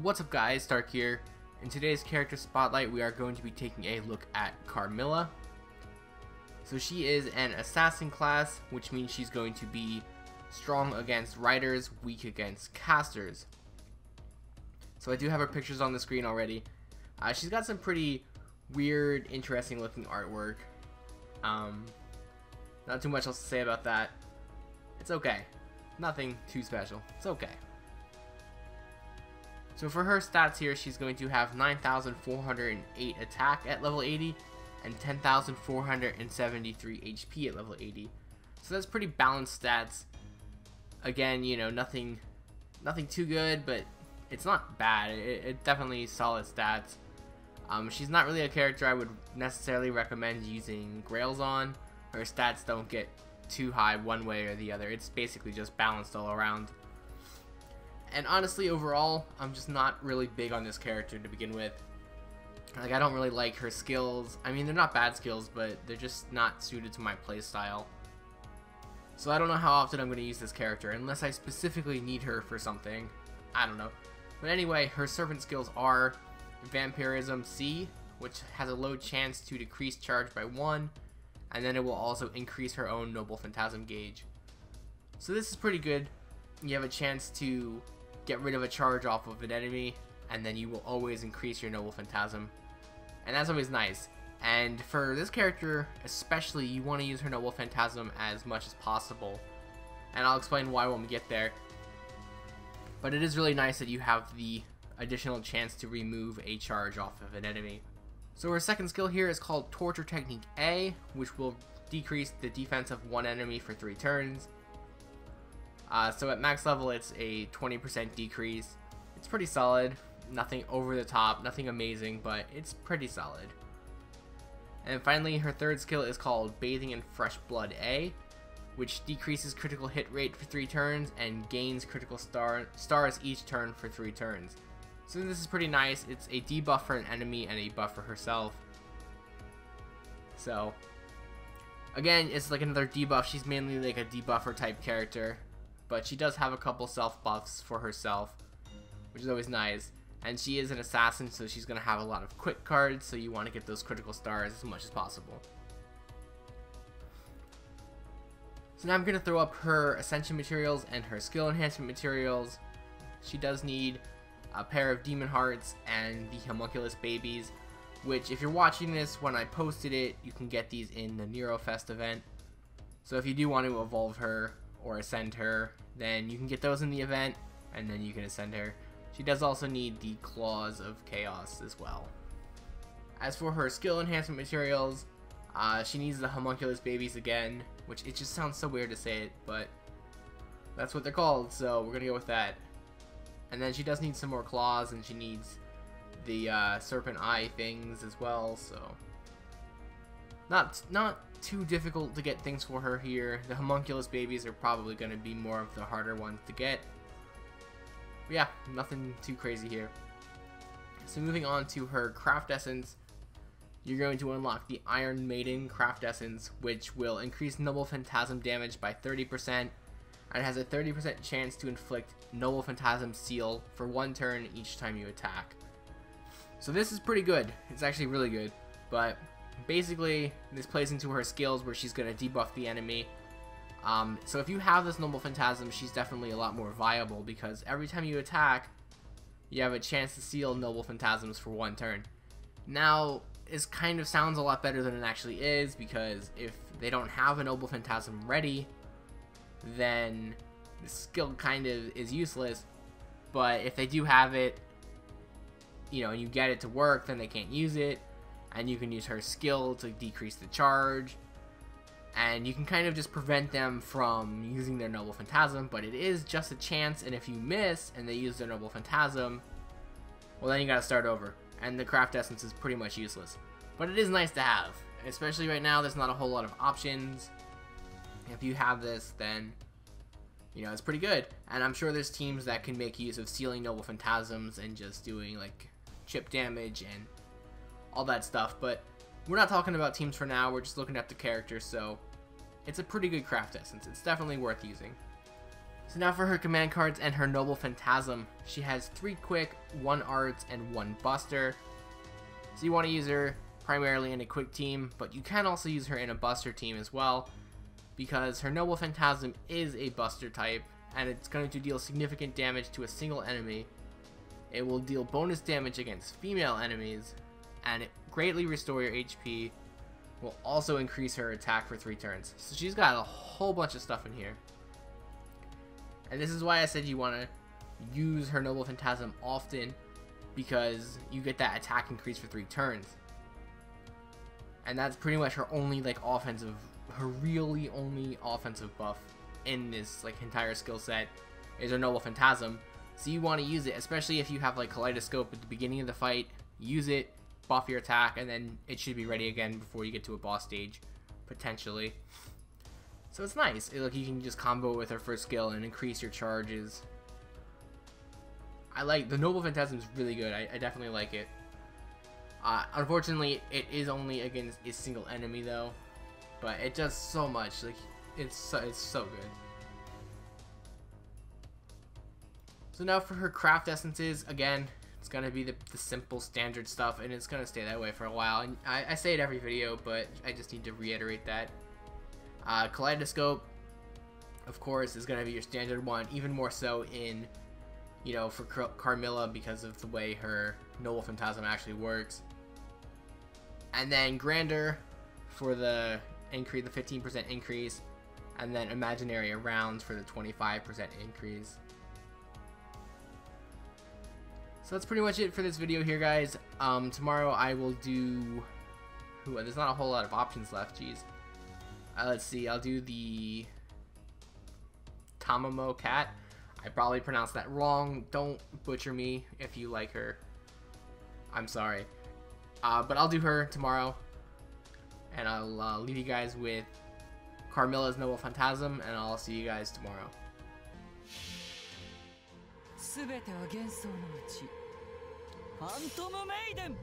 What's up guys, Stark here. In today's character spotlight we are going to be taking a look at Carmilla. So she is an assassin class, which means she's going to be strong against riders, weak against casters. So I do have her pictures on the screen already. She's got some pretty weird, interesting looking artwork. Not too much else to say about that. It's okay. Nothing too special. It's okay. So for her stats here, she's going to have 9,408 attack at level 80 and 10,473 HP at level 80. So that's pretty balanced stats. Again, you know, nothing too good, but it's not bad. It definitely solid stats. She's not really a character I would necessarily recommend using Grails on. Her stats don't get too high one way or the other. It's basically just balanced all around. And honestly, overall, I'm just not really big on this character to begin with. Like, I don't really like her skills. I mean, they're not bad skills, but they're just not suited to my playstyle. So I don't know how often I'm going to use this character, unless I specifically need her for something. I don't know. But anyway, her servant skills are Vampirism C, which has a low chance to decrease charge by 1, and then it will also increase her own Noble Phantasm gauge. So this is pretty good. You have a chance to get rid of a charge off of an enemy, and then you will always increase your Noble Phantasm, and that's always nice. And for this character especially, you want to use her Noble Phantasm as much as possible, and I'll explain why when we get there. But it is really nice that you have the additional chance to remove a charge off of an enemy. So her second skill here is called Torture Technique A, which will decrease the defense of one enemy for 3 turns. So at max level it's a 20% decrease. It's pretty solid, nothing over the top, nothing amazing, but it's pretty solid. And finally, her third skill is called Bathing in Fresh Blood A, which decreases critical hit rate for 3 turns and gains critical stars each turn for 3 turns. So this is pretty nice. It's a debuff for an enemy and a buff for herself. So again, it's like another debuff. She's mainly like a debuffer type character, but she does have a couple self buffs for herself, which is always nice. And she is an assassin, so she's going to have a lot of quick cards, so you want to get those critical stars as much as possible. So now I'm going to throw up her ascension materials and her skill enhancement materials. She does need a pair of demon hearts and the homunculus babies, which if you're watching this when I posted it, you can get these in the Neurofest event. So if you do want to evolve her or ascend her, then you can get those in the event, and then you can ascend her. She does also need the Claws of Chaos as well. As for her skill enhancement materials, she needs the homunculus babies again, which it just sounds so weird to say it, but that's what they're called, so we're gonna go with that. And then she does need some more claws, and she needs the serpent eye things as well, so not too difficult to get things for her here. The homunculus babies are probably going to be more of the harder ones to get. But yeah, nothing too crazy here. So moving on to her craft essence, you're going to unlock the Iron Maiden craft essence, which will increase Noble Phantasm damage by 30%, and has a 30% chance to inflict Noble Phantasm seal for 1 turn each time you attack. So this is pretty good. It's actually really good, but basically this plays into her skills where she's going to debuff the enemy. So if you have this Noble Phantasm, she's definitely a lot more viable, because every time you attack, you have a chance to seal Noble Phantasms for 1 turn. Now, this kind of sounds a lot better than it actually is, because if they don't have a Noble Phantasm ready, then the skill kind of is useless. But if they do have it, you know, and you get it to work, then they can't use it, and you can use her skill to decrease the charge, and you can kind of just prevent them from using their Noble Phantasm. But it is just a chance, and if you miss and they use their Noble Phantasm, well, then you gotta start over, and the craft essence is pretty much useless. But it is nice to have, especially right now. There's not a whole lot of options. If you have this, then you know, it's pretty good. And I'm sure there's teams that can make use of sealing Noble Phantasms and just doing like chip damage and all that stuff, but we're not talking about teams for now. We're just looking at the character, so it's a pretty good craft essence. It's definitely worth using. So now for her command cards and her Noble Phantasm. She has 3 quick, 1 arts, and 1 buster. So you want to use her primarily in a quick team, but you can also use her in a buster team as well, because her Noble Phantasm is a buster type, and it's going to deal significant damage to a single enemy. It will deal bonus damage against female enemies, and it greatly restore your HP. Will also increase her attack for 3 turns. So she's got a whole bunch of stuff in here. And this is why I said you want to use her Noble Phantasm often, because you get that attack increase for 3 turns. And that's pretty much her only her really only offensive buff in this entire skill set is her Noble Phantasm. So you want to use it, especially if you have Kaleidoscope at the beginning of the fight. Use it, buff your attack, and then it should be ready again before you get to a boss stage, potentially. So it's nice. You can just combo with her first skill and increase your charges. I like the Noble Phantasm is really good. I definitely like it. Unfortunately, it is only against a single enemy though, but it does so much. It's so good. So now for her craft essences, again, it's gonna be the simple standard stuff, and it's gonna stay that way for a while. And I say it every video, but I just need to reiterate that. Kaleidoscope, of course, is gonna be your standard one, even more so in, for Carmilla because of the way her Noble Phantasm actually works. And then Grander for the 15% increase, and then Imaginary Rounds for the 25% increase. So that's pretty much it for this video here, guys. Tomorrow I will do... there's not a whole lot of options left, jeez. Let's see, I'll do the Tamamo Cat. I probably pronounced that wrong. Don't butcher me if you like her. I'm sorry. But I'll do her tomorrow. And I'll leave you guys with Carmilla's Noble Phantasm, and I'll see you guys tomorrow. 全ては幻想のうちファントムメイデン